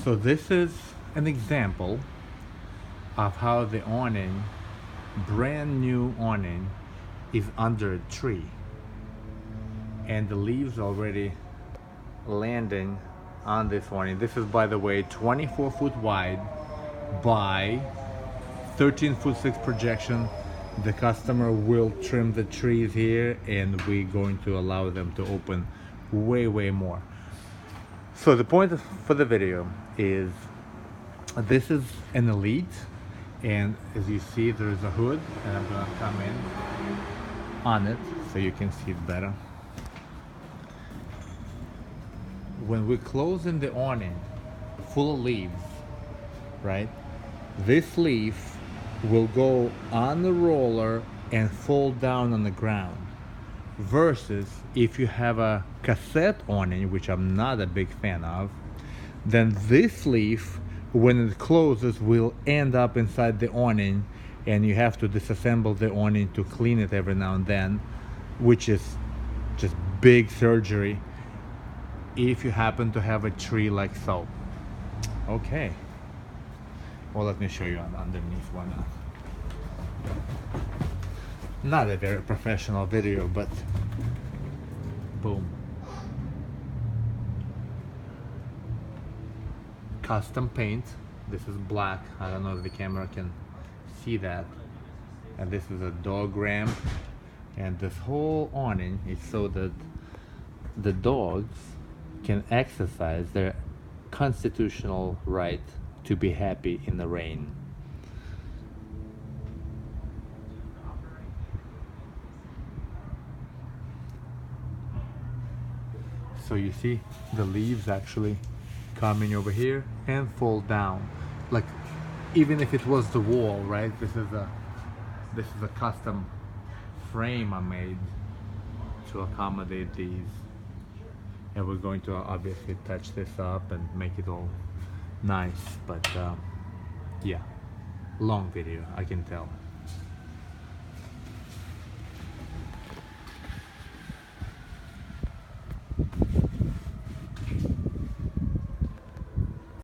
So this is an example of how the awning, brand new awning, is under a tree, and the leaves already landing on this awning. This is, by the way, 24 foot wide by 13 foot 6 projection. The customer will trim the trees here, and we're going to allow them to open way more. So the point for the video is, this is an Elite, and as you see, there's a hood, and I'm gonna come in on it so you can see it better. When we close in the awning full of leaves, right, this leaf will go on the roller and fall down on the ground, versus if you have a cassette awning, which I'm not a big fan of, then this leaf, when it closes, will end up inside the awning, and you have to disassemble the awning to clean it every now and then, which is just big surgery if you happen to have a tree like so. Okay, well, let me show you underneath one. Not a very professional video, but boom. Custom paint. This is black. I don't know if the camera can see that. And this is a dog ramp. And this whole awning is so that the dogs can exercise their constitutional right to be happy in the rain. So you see the leaves actually coming over here and fall down. Like, even if it was the wall, right? This is a custom frame I made to accommodate these. And we're going to obviously touch this up and make it all nice, but yeah, long video, I can tell.